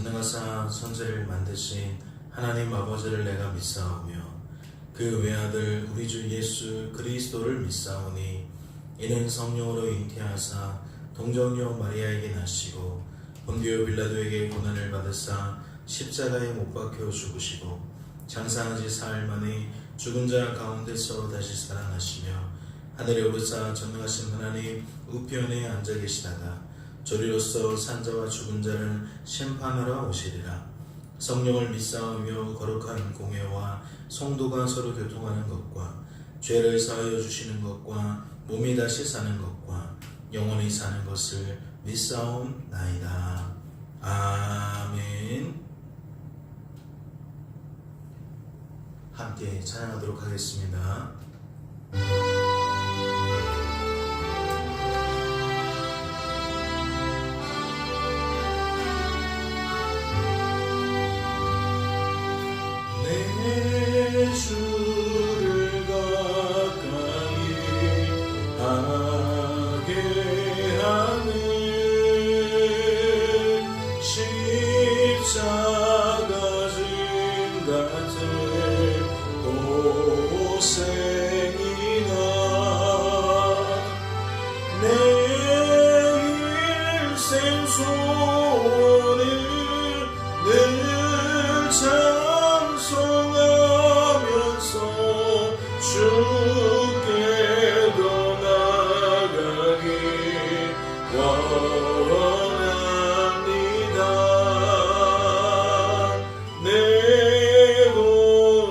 전능하사 천지를 만드신 하나님 아버지를 내가 믿사오며 그 외아들 우리 주 예수 그리스도를 믿사오니 이는 성령으로 잉태하사 동정녀 마리아에게 나시고 본디오 빌라도에게 고난을 받으사 십자가에 못 박혀 죽으시고 장사한 지 사흘 만에 죽은 자 가운데서 다시 살아나시며 하늘에 오르사 전능하신 하나님 우편에 앉아 계시다가 저리로서 산자와 죽은 자를 심판하러 오시리라. 성령을 믿사오며 거룩한 공회와 성도가 서로 교통하는 것과 죄를 사하여 주시는 것과 몸이 다시 사는 것과 영원히 사는 것을 믿사옵나이다. 아멘. 함께 찬양하도록 하겠습니다. 내 주를 가까이 하게 하는 십자가 짐 같은 고생이나 내 일생 소원을 늘 찬송하면서 주께로 나가기 원합니다. 내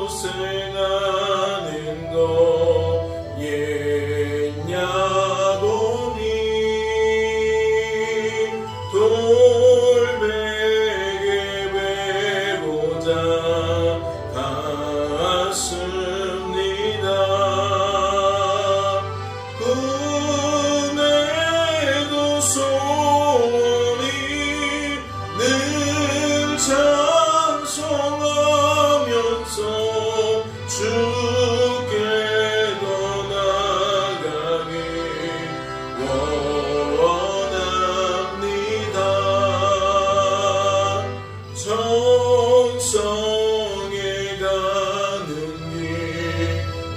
고생하는 거 옛냐보니 돌베개 베고자 갔습니다. 꿈에도 소원이 늘 찬송하면서 주께로 나가기 원합니다. 정성에 가는 길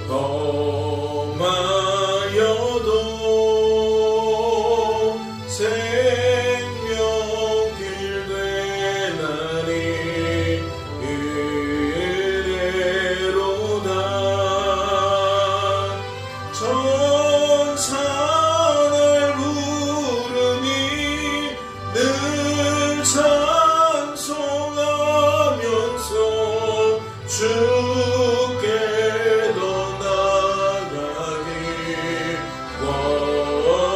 험하여도 생명길 되나니 은혜로다. 천사의 부름이 늘 찬송하면서 주께로 나가기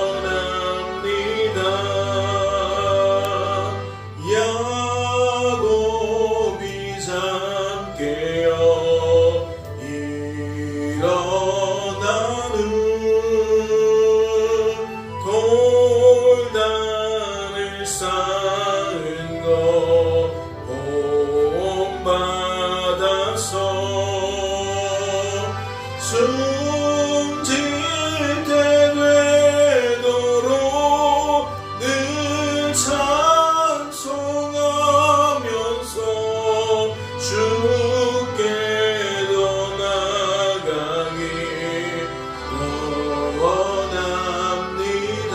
원합니다. 야곱이 잠 깨어 일어나는 돌담을 쌓은 거 본받아서 숨질 때 되도록 늘 찬송하면서 주께로 나가기 원합니다.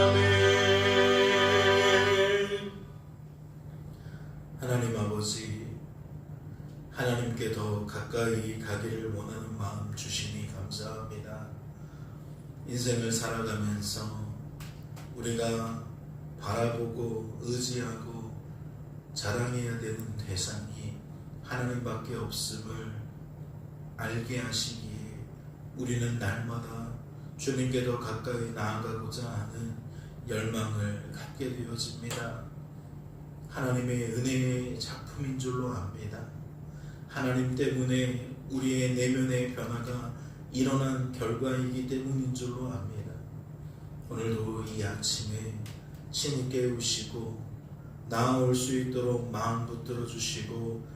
아멘. 하나님 아버지, 하나님께 더 가까이 가기를 원하는 마음 주시니 감사합니다. 인생을 살아가면서 우리가 바라보고 의지하고 자랑해야 되는 대상이 하나님밖에 없음을 알게 하시기에 우리는 날마다 주님께 더 가까이 나아가고자 하는 열망을 갖게 되어집니다. 하나님의 은혜의 작품인 줄로 압니다. 하나님 때문에 우리의 내면의 변화가 일어난 결과이기 때문인 줄로 압니다. 오늘도 이 아침에 친히 깨우시고 나아올 수 있도록 마음 붙들어 주시고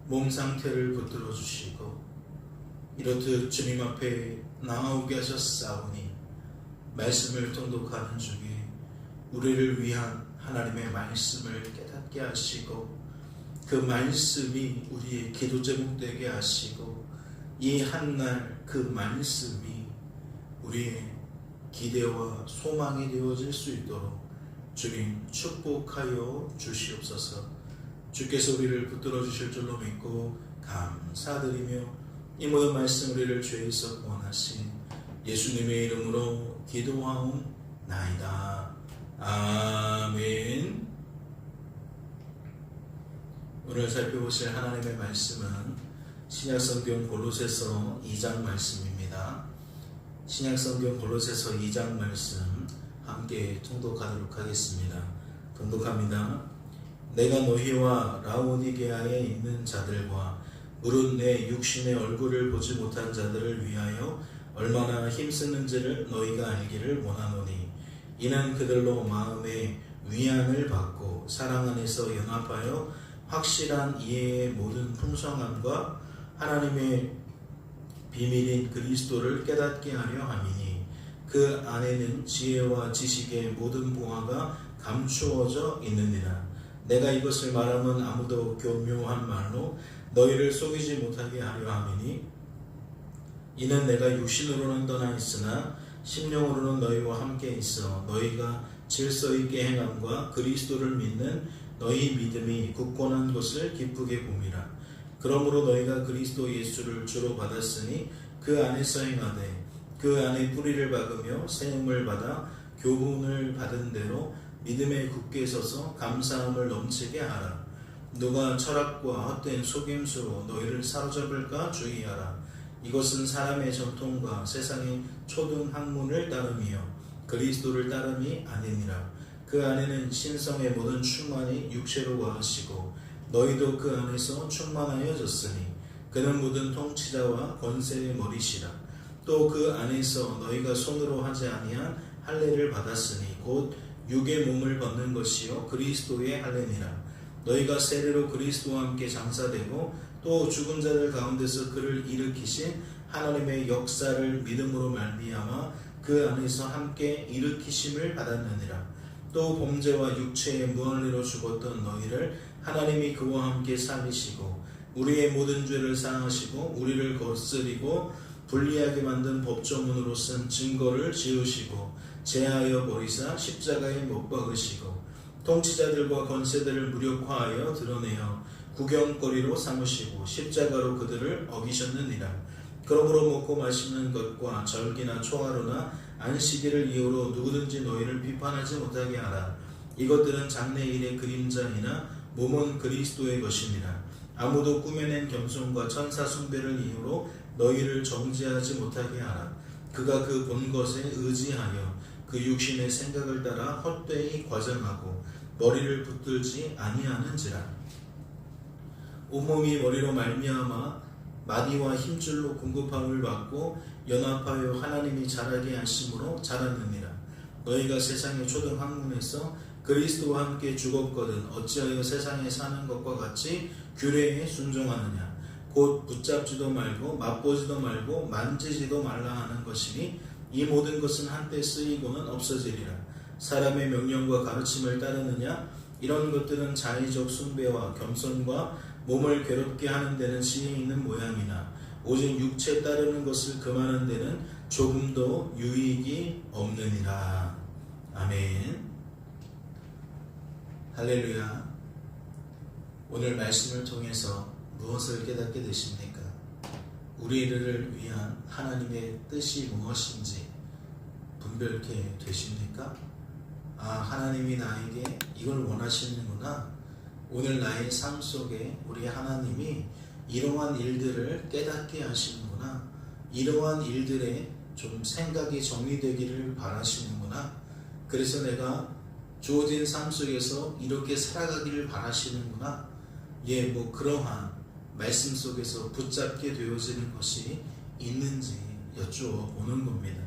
몸 상태를 붙들어 주시고 이렇듯 주님 앞에 나아오게 하셨사오니 말씀을 통독하는 중에 우리를 위한 하나님의 말씀을 깨닫게 하시고 그 말씀이 우리의 기도 제목 되게 하시고 이 한날 그 말씀이 우리의 기대와 소망이 되어질 수 있도록 주님 축복하여 주시옵소서. 주께서 우리를 붙들어 주실 줄로 믿고 감사드리며 이 모든 말씀 우리를 죄에서 구원하신 예수님의 이름으로 기도하옵나이다. 아멘. 오늘 살펴보실 하나님의 말씀은 신약성경 골로새서 2장 말씀입니다. 신약성경 골로새서 2장 말씀 함께 통독하도록 하겠습니다. 통독합니다. 내가 너희와 라오디게아에 있는 자들과 무릇 내 육신의 얼굴을 보지 못한 자들을 위하여 얼마나 힘쓰는지를 너희가 알기를 원하노니 이는 그들로 마음의 위안을 받고 사랑 안에서 연합하여 확실한 이해의 모든 풍성함과 하나님의 비밀인 그리스도를 깨닫게 하려 함이니 그 안에는 지혜와 지식의 모든 보화가 감추어져 있느니라. 내가 이것을 말하면 아무도 교묘한 말로 너희를 속이지 못하게 하려 함이니 이는 내가 육신으로는 떠나 있으나 심령으로는 너희와 함께 있어 너희가 질서 있게 행함과 그리스도를 믿는 너희 믿음이 굳건한 것을 기쁘게 봄이라. 그러므로 너희가 그리스도 예수를 주로 받았으니 그 안에서 행하되 그 안에 뿌리를 박으며 세움을 받아 교훈을 받은 대로 믿음에 굳게 서서 감사함을 넘치게 하라. 누가 철학과 헛된 속임수로 너희를 사로잡을까 주의하라. 이것은 사람의 전통과 세상의 초등 학문을 따름이요 그리스도를 따름이 아니니라. 그 안에는 신성의 모든 충만이 육체로 와하시고 너희도 그 안에서 충만하여졌으니 그는 모든 통치자와 권세의 머리시라. 또 그 안에서 너희가 손으로 하지 아니한 할례를 받았으니 곧 육의 몸을 벗는 것이요 그리스도의 할례니라. 너희가 세례로 그리스도와 함께 장사되고 또 죽은 자들 가운데서 그를 일으키신 하나님의 역사를 믿음으로 말미암아 그 안에서 함께 일으키심을 받았느니라. 또 범죄와 육체의 무한리로 죽었던 너희를 하나님이 그와 함께 살리시고 우리의 모든 죄를 사하시고 우리를 거스리고 불리하게 만든 법조문으로 쓴 증거를 지으시고 제하여 버리사 십자가에 못 박으시고 통치자들과 권세들을 무력화하여 드러내어 구경거리로 삼으시고 십자가로 그들을 어기셨느니라. 그러므로 먹고 마시는 것과 절기나 초하루나 안식일을 이유로 누구든지 너희를 비판하지 못하게 하라. 이것들은 장래일의 그림자이나 몸은 그리스도의 것이니라. 아무도 꾸며낸 겸손과 천사 숭배를 이유로 너희를 정죄하지 못하게 하라. 그가 그 본 것에 의지하여 그 육신의 생각을 따라 헛되이 과장하고 머리를 붙들지 아니하는지라. 온몸이 머리로 말미암아 마디와 힘줄로 공급함을 받고 연합하여 하나님이 자라게 하심으로 자랐느니라. 너희가 세상의 초등 학문에서 그리스도와 함께 죽었거든 어찌하여 세상에 사는 것과 같이 규례에 순종하느냐. 곧 붙잡지도 말고 맛보지도 말고 만지지도 말라 하는 것이니 이 모든 것은 한때 쓰이고는 없어지리라. 사람의 명령과 가르침을 따르느냐. 이런 것들은 자의적 숭배와 겸손과 몸을 괴롭게 하는 데는 지혜 있는 모양이나 오직 육체 따르는 것을 금하는 데는 조금도 유익이 없느니라. 아멘. 할렐루야. 오늘 말씀을 통해서 무엇을 깨닫게 되십니까? 우리를 위한 하나님의 뜻이 무엇인지 분별케 되십니까? 아, 하나님이 나에게 이걸 원하시는구나. 오늘 나의 삶 속에 우리 하나님이 이러한 일들을 깨닫게 하시는구나. 이러한 일들에 좀 생각이 정리되기를 바라시는구나. 그래서 내가 주어진 삶 속에서 이렇게 살아가기를 바라시는구나. 그러한 말씀 속에서 붙잡게 되어지는 것이 있는지 여쭈어보는 겁니다.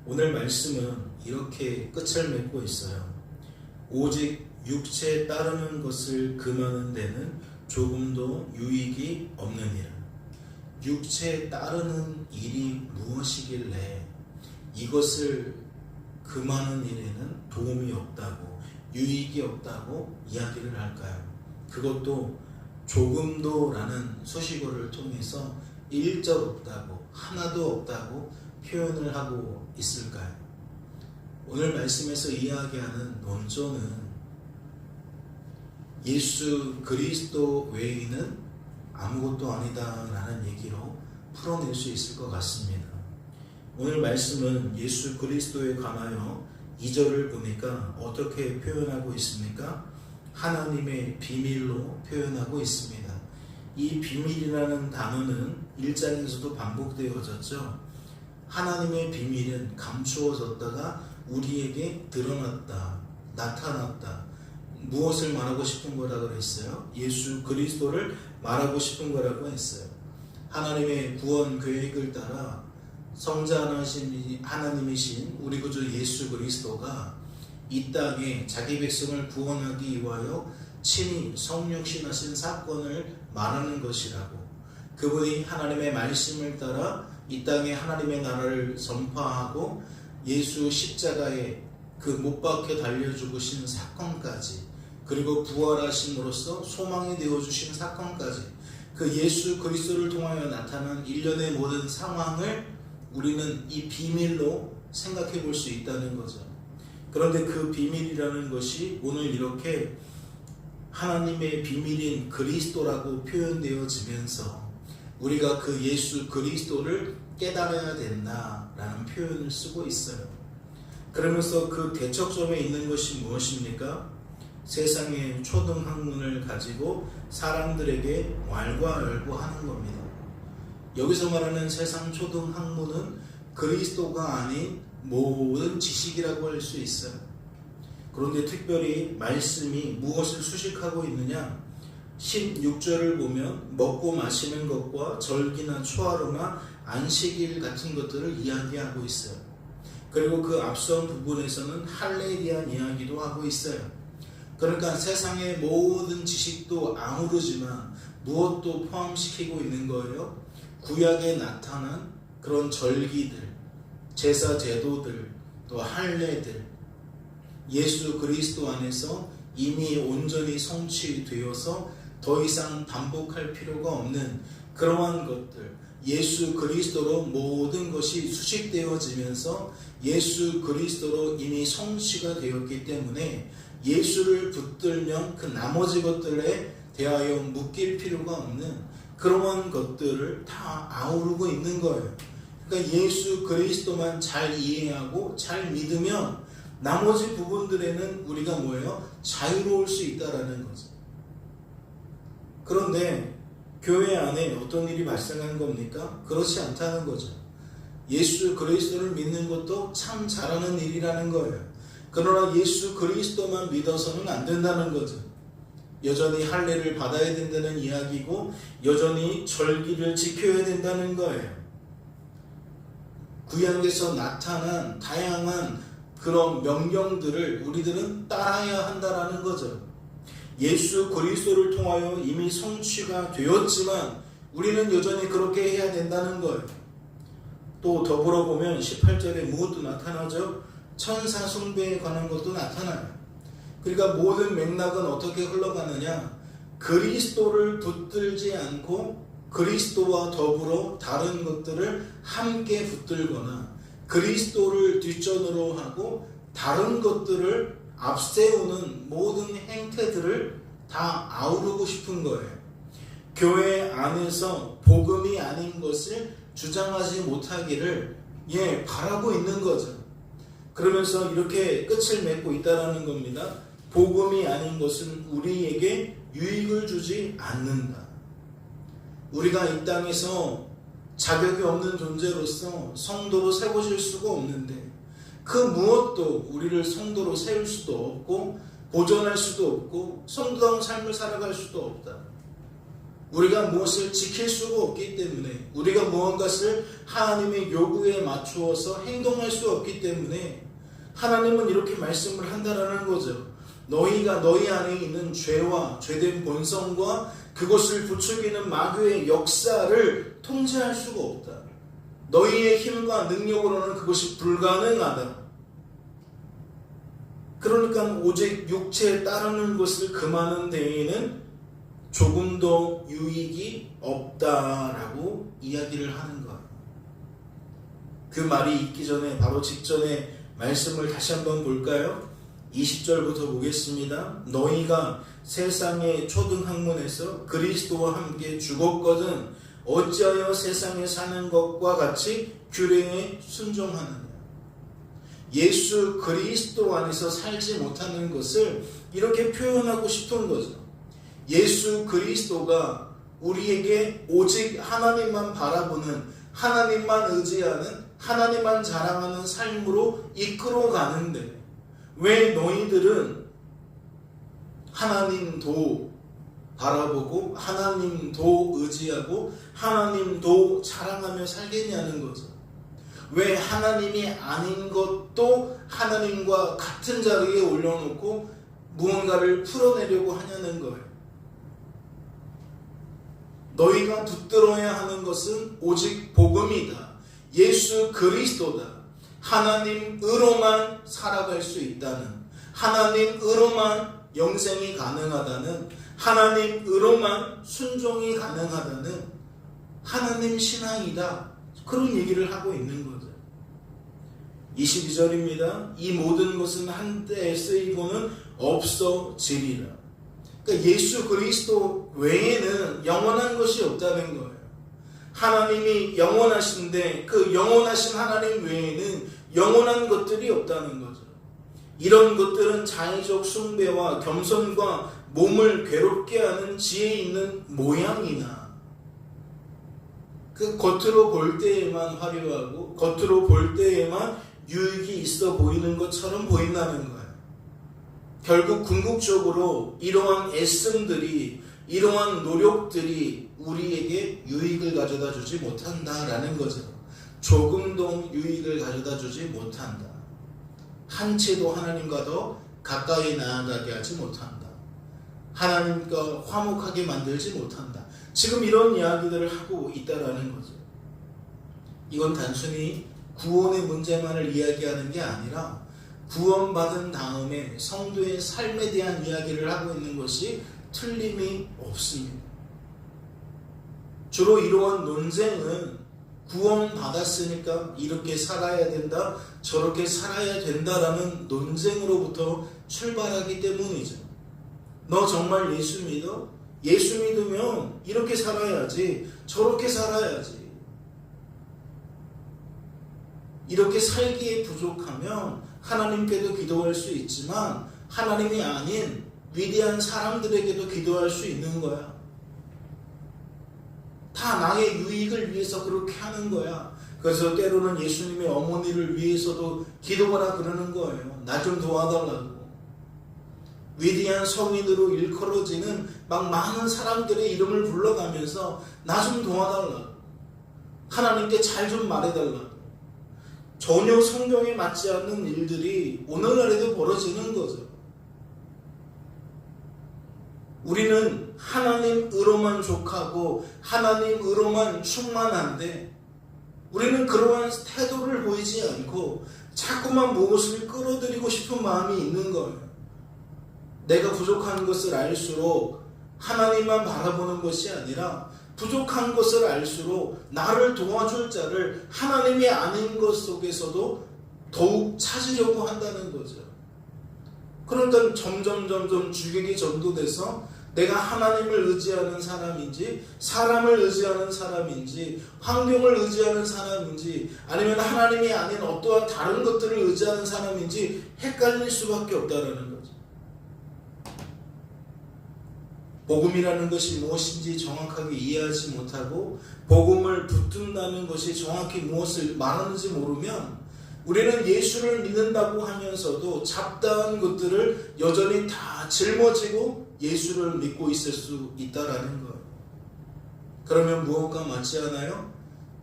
오늘 말씀은 이렇게 끝을 맺고 있어요. 오직 육체에 따르는 것을 금하는 데는 조금도 유익이 없느니라. 육체에 따르는 일이 무엇이길래 이것을 그 많은 일에는 도움이 없다고, 유익이 없다고 이야기를 할까요? 그것도 조금도라는 수식어를 통해서 일절 없다고, 하나도 없다고 표현을 하고 있을까요? 오늘 말씀에서 이야기하는 논조는 예수 그리스도 외에는 아무것도 아니다라는 얘기로 풀어낼 수 있을 것 같습니다. 오늘 말씀은 예수 그리스도에 관하여 2절을 보니까 어떻게 표현하고 있습니까? 하나님의 비밀로 표현하고 있습니다. 이 비밀이라는 단어는 1장에서도 반복되어졌죠. 하나님의 비밀은 감추어졌다가 우리에게 드러났다, 나타났다. 무엇을 말하고 싶은 거라고 했어요? 예수 그리스도를 말하고 싶은 거라고 했어요. 하나님의 구원 계획을 따라 성자하신 하나님이신 우리 구주 예수 그리스도가 이 땅에 자기 백성을 구원하기 위하여 친히 성육신하신 사건을 말하는 것이라고, 그분이 하나님의 말씀을 따라 이 땅에 하나님의 나라를 전파하고 예수 십자가에 그 못 박혀 달려 죽으신 사건까지, 그리고 부활하심으로써 소망이 되어주신 사건까지, 그 예수 그리스도를 통하여 나타난 일련의 모든 상황을 우리는 이 비밀로 생각해 볼 수 있다는 거죠. 그런데 그 비밀이라는 것이 오늘 이렇게 하나님의 비밀인 그리스도라고 표현되어지면서 우리가 그 예수 그리스도를 깨달아야 된다라는 표현을 쓰고 있어요. 그러면서 그 대척점에 있는 것이 무엇입니까? 세상의 초등학문을 가지고 사람들에게 왈가왈부하는 겁니다. 여기서 말하는 세상 초등학문은 그리스도가 아닌 모든 지식이라고 할 수 있어요. 그런데 특별히 말씀이 무엇을 수식하고 있느냐? 16절을 보면 먹고 마시는 것과 절기나 초하루나 안식일 같은 것들을 이야기하고 있어요. 그리고 그 앞선 부분에서는 할례에 대한 이야기도 하고 있어요. 그러니까 세상의 모든 지식도 아우르지만 무엇도 포함시키고 있는 거예요? 구약에 나타난 그런 절기들, 제사 제도들, 또 할례들, 예수 그리스도 안에서 이미 온전히 성취되어서 더 이상 반복할 필요가 없는 그러한 것들, 예수 그리스도로 모든 것이 수식되어지면서 예수 그리스도로 이미 성취가 되었기 때문에 예수를 붙들면 그 나머지 것들에 대하여 묶일 필요가 없는 그러한 것들을 다 아우르고 있는 거예요. 그러니까 예수 그리스도만 잘 이해하고 잘 믿으면 나머지 부분들에는 우리가 뭐예요? 자유로울 수 있다라는 거죠. 그런데 교회 안에 어떤 일이 발생한 겁니까? 그렇지 않다는 거죠. 예수 그리스도를 믿는 것도 참 잘하는 일이라는 거예요. 그러나 예수 그리스도만 믿어서는 안 된다는 거죠. 여전히 할례를 받아야 된다는 이야기고 여전히 절기를 지켜야 된다는 거예요. 구약에서 나타난 다양한 그런 명령들을 우리들은 따라야 한다라는 거죠. 예수 그리스도를 통하여 이미 성취가 되었지만 우리는 여전히 그렇게 해야 된다는 거예요. 또 더불어 보면 18절에 무엇도 나타나죠? 천사 숭배에 관한 것도 나타나요. 그러니까 모든 맥락은 어떻게 흘러가느냐? 그리스도를 붙들지 않고 그리스도와 더불어 다른 것들을 함께 붙들거나 그리스도를 뒷전으로 하고 다른 것들을 앞세우는 모든 행태들을 다 아우르고 싶은 거예요. 교회 안에서 복음이 아닌 것을 주장하지 못하기를 바라고 있는 거죠. 그러면서 이렇게 끝을 맺고 있다라는 겁니다. 복음이 아닌 것은 우리에게 유익을 주지 않는다. 우리가 이 땅에서 자격이 없는 존재로서 성도로 세워질 수가 없는데 그 무엇도 우리를 성도로 세울 수도 없고 보존할 수도 없고 성도다운 삶을 살아갈 수도 없다. 우리가 무엇을 지킬 수가 없기 때문에 우리가 무언가를 하나님의 요구에 맞추어서 행동할 수 없기 때문에 하나님은 이렇게 말씀을 한다라는 거죠. 너희가 너희 안에 있는 죄와 죄된 본성과 그것을 부추기는 마귀의 역사를 통제할 수가 없다. 너희의 힘과 능력으로는 그것이 불가능하다. 그러니까 오직 육체에 따르는 것을 금하는 데에는 조금도 유익이 없다라고 이야기를 하는 것. 그 말이 있기 전에 바로 직전에 말씀을 다시 한번 볼까요? 20절부터 보겠습니다. 너희가 세상의 초등학문에서 그리스도와 함께 죽었거든 어찌하여 세상에 사는 것과 같이 규례에 순종하느냐. 예수 그리스도 안에서 살지 못하는 것을 이렇게 표현하고 싶은 거죠. 예수 그리스도가 우리에게 오직 하나님만 바라보는, 하나님만 의지하는, 하나님만 자랑하는 삶으로 이끌어 가는데 왜 너희들은 하나님도 바라보고 하나님도 의지하고 하나님도 자랑하며 살겠냐는 거죠. 왜 하나님이 아닌 것도 하나님과 같은 자리에 올려놓고 무언가를 풀어내려고 하냐는 거예요. 너희가 붙들어야 하는 것은 오직 복음이다. 예수 그리스도다. 하나님으로만 살아갈 수 있다는, 하나님으로만 영생이 가능하다는, 하나님으로만 순종이 가능하다는 하나님 신앙이다. 그런 얘기를 하고 있는 거죠. 22절입니다. 이 모든 것은 한때에 쓰이고는 없어지리라. 그러니까 예수 그리스도 외에는 영원한 것이 없다는 거예요. 하나님이 영원하신데 그 영원하신 하나님 외에는 영원한 것들이 없다는 거죠. 이런 것들은 자의적 숭배와 겸손과 몸을 괴롭게 하는 지혜 있는 모양이나 그 겉으로 볼 때에만 화려하고 겉으로 볼 때에만 유익이 있어 보이는 것처럼 보인다는 거예요. 결국 궁극적으로 이러한 애씀들이, 이러한 노력들이 우리에게 유익을 가져다 주지 못한다라는 거죠. 조금도 유익을 가져다 주지 못한다. 한 채도 하나님과 더 가까이 나아가게 하지 못한다. 하나님과 화목하게 만들지 못한다. 지금 이런 이야기들을 하고 있다라는 거죠. 이건 단순히 구원의 문제만을 이야기하는 게 아니라 구원받은 다음에 성도의 삶에 대한 이야기를 하고 있는 것이 틀림이 없습니다. 주로 이러한 논쟁은 구원받았으니까 이렇게 살아야 된다, 저렇게 살아야 된다라는 논쟁으로부터 출발하기 때문이죠. 너 정말 예수 믿어? 예수 믿으면 이렇게 살아야지, 저렇게 살아야지. 이렇게 살기에 부족하면 하나님께도 기도할 수 있지만 하나님이 아닌 위대한 사람들에게도 기도할 수 있는 거야. 다 나의 유익을 위해서 그렇게 하는 거야. 그래서 때로는 예수님의 어머니를 위해서도 기도하라 그러는 거예요. 나 좀 도와달라고. 위대한 성인으로 일컬어지는 막 많은 사람들의 이름을 불러가면서 나 좀 도와달라고. 하나님께 잘 좀 말해달라고. 전혀 성경에 맞지 않는 일들이 오늘날에도 벌어지는 거죠. 우리는 하나님으로만 족하고 하나님으로만 충만한데 우리는 그러한 태도를 보이지 않고 자꾸만 무엇을 끌어들이고 싶은 마음이 있는 거예요. 내가 부족한 것을 알수록 하나님만 바라보는 것이 아니라 부족한 것을 알수록 나를 도와줄 자를 하나님이 아닌 것 속에서도 더욱 찾으려고 한다는 거죠. 그러니까 점점 주객이 전도돼서 내가 하나님을 의지하는 사람인지 사람을 의지하는 사람인지 환경을 의지하는 사람인지 아니면 하나님이 아닌 어떠한 다른 것들을 의지하는 사람인지 헷갈릴 수밖에 없다는 거죠. 복음이라는 것이 무엇인지 정확하게 이해하지 못하고 복음을 붙든다는 것이 정확히 무엇을 말하는지 모르면 우리는 예수를 믿는다고 하면서도 잡다한 것들을 여전히 다 짊어지고 예수를 믿고 있을 수 있다라는 거예요. 그러면 무엇과 맞지 않아요?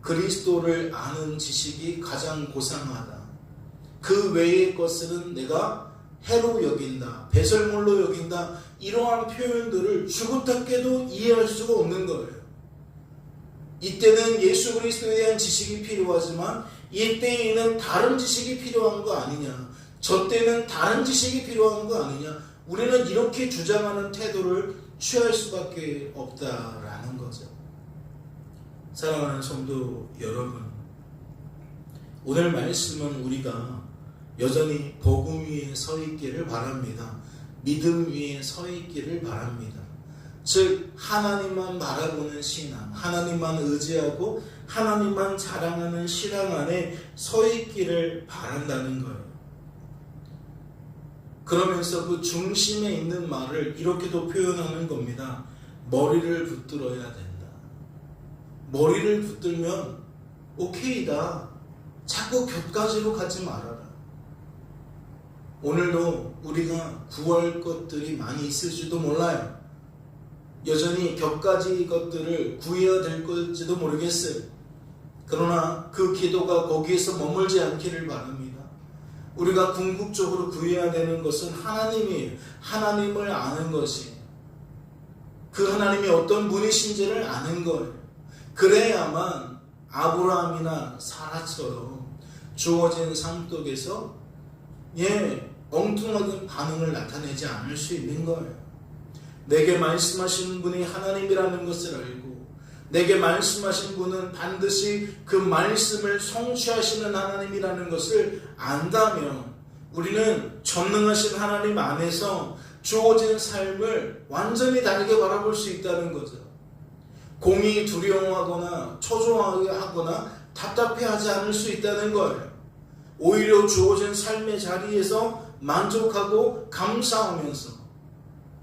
그리스도를 아는 지식이 가장 고상하다. 그 외의 것들은 내가 해로 여긴다, 배설물로 여긴다, 이러한 표현들을 죽었다깨도 이해할 수가 없는 거예요. 이때는 예수 그리스도에 대한 지식이 필요하지만 이때에는 다른 지식이 필요한 거 아니냐. 저 때는 다른 지식이 필요한 거 아니냐? 우리는 이렇게 주장하는 태도를 취할 수밖에 없다라는 거죠. 사랑하는 성도 여러분, 오늘 말씀은 우리가 여전히 복음 위에 서 있기를 바랍니다. 믿음 위에 서 있기를 바랍니다. 즉 하나님만 바라보는 신앙, 하나님만 의지하고 하나님만 자랑하는 신앙 안에 서 있기를 바란다는 거예요. 그러면서 그 중심에 있는 말을 이렇게도 표현하는 겁니다. 머리를 붙들어야 된다. 머리를 붙들면 오케이다. 자꾸 곁가지로 가지 말아라. 오늘도 우리가 구할 것들이 많이 있을지도 몰라요. 여전히 곁가지 것들을 구해야 될 것일지도 모르겠어요. 그러나 그 기도가 거기에서 머물지 않기를 바랍니다. 우리가 궁극적으로 구해야 되는 것은 하나님이에요. 하나님을 아는 것이에요. 그 하나님이 어떤 분이신지를 아는 거예요. 그래야만 아브라함이나 사라처럼 주어진 삶 속에서 엉뚱하게 반응을 나타내지 않을 수 있는 거예요. 내게 말씀하신 분이 하나님이라는 것을 알고 내게 말씀하신 분은 반드시 그 말씀을 성취하시는 하나님이라는 것을 안다면 우리는 전능하신 하나님 안에서 주어진 삶을 완전히 다르게 바라볼 수 있다는 거죠. 공이 두려워하거나 초조하거나 답답해하지 않을 수 있다는 거예요. 오히려 주어진 삶의 자리에서 만족하고 감사하면서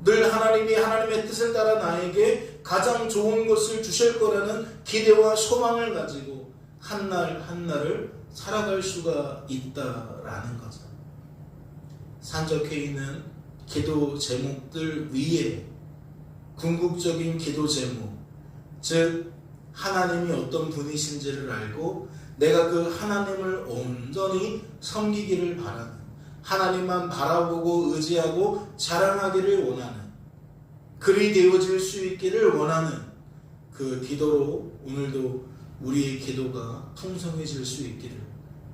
늘 하나님이 하나님의 뜻을 따라 나에게 가장 좋은 것을 주실 거라는 기대와 소망을 가지고 한날 한날을 살아갈 수가 있다라는 거죠. 산적해 있는 기도 제목들 위에 궁극적인 기도 제목, 즉 하나님이 어떤 분이신지를 알고 내가 그 하나님을 온전히 섬기기를 바라는, 하나님만 바라보고 의지하고 자랑하기를 원하는, 그리 되어질 수 있기를 원하는 그 기도로 오늘도 우리의 기도가 풍성해질 수 있기를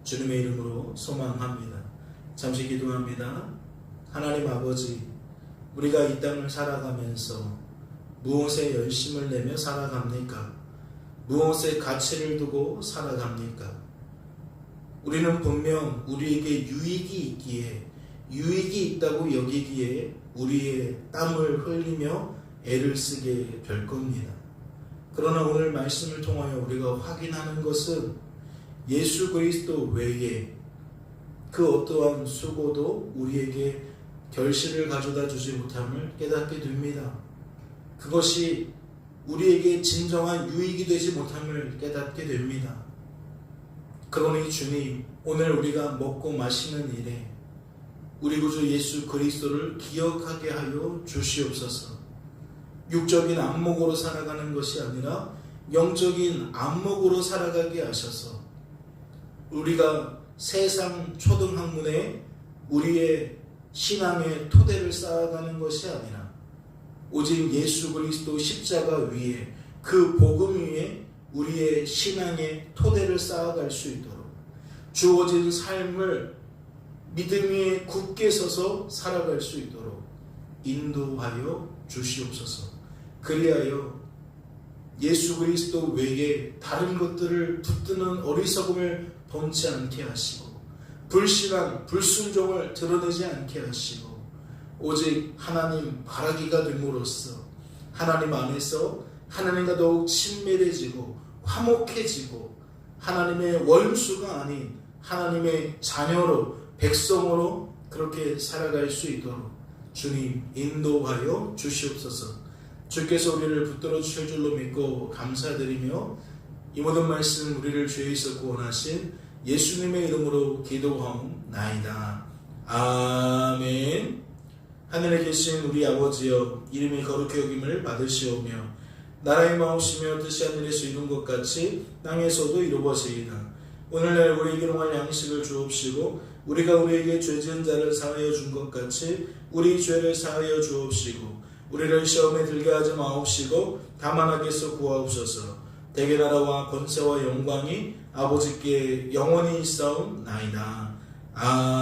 주님의 이름으로 소망합니다. 잠시 기도합니다. 하나님 아버지, 우리가 이 땅을 살아가면서 무엇에 열심을 내며 살아갑니까? 무엇에 가치를 두고 살아갑니까? 우리는 분명 우리에게 유익이 있다고 여기기에 우리의 땀을 흘리며 애를 쓰게 될 겁니다. 그러나 오늘 말씀을 통하여 우리가 확인하는 것은 예수 그리스도 외에 그 어떠한 수고도 우리에게 결실을 가져다 주지 못함을 깨닫게 됩니다. 그것이 우리에게 진정한 유익이 되지 못함을 깨닫게 됩니다. 그러니 주님, 오늘 우리가 먹고 마시는 일에 우리 구주 예수 그리스도를 기억하게 하여 주시옵소서. 육적인 안목으로 살아가는 것이 아니라 영적인 안목으로 살아가게 하셔서 우리가 세상 초등학문에 우리의 신앙의 토대를 쌓아가는 것이 아니라 오직 예수 그리스도 십자가 위에 그 복음 위에 우리의 신앙의 토대를 쌓아갈 수 있도록 주어진 삶을 믿음 위에 굳게 서서 살아갈 수 있도록 인도하여 주시옵소서. 그리하여 예수 그리스도 외에 다른 것들을 붙드는 어리석음을 범치 않게 하시고 불신앙, 불순종을 드러내지 않게 하시고 오직 하나님 바라기가 됨으로써 하나님 안에서 하나님과 더욱 친밀해지고 화목해지고 하나님의 원수가 아닌 하나님의 자녀로 백성으로 그렇게 살아갈 수 있도록 주님 인도하여 주시옵소서. 주께서 우리를 붙들어 주실 줄로 믿고 감사드리며 이 모든 말씀 우리를 죄에서 구원하신 예수님의 이름으로 기도하옵나이다. 아멘. 하늘에 계신 우리 아버지여, 이름이 거룩히 여김을 받으시오며 나라의 마옵시며 뜻이 하늘에서 이룬 것 같이 땅에서도 이루어지이다. 오늘날 우리에게 용할 양식을 주옵시고 우리가 우리에게 죄 지은 자를 사하여 준 것 같이 우리 죄를 사하여 주옵시고 우리를 시험에 들게 하지 마옵시고 다만 악에서 구하옵소서. 대개 나라와 권세와 영광이 아버지께 영원히 있사옵나이다. 아멘.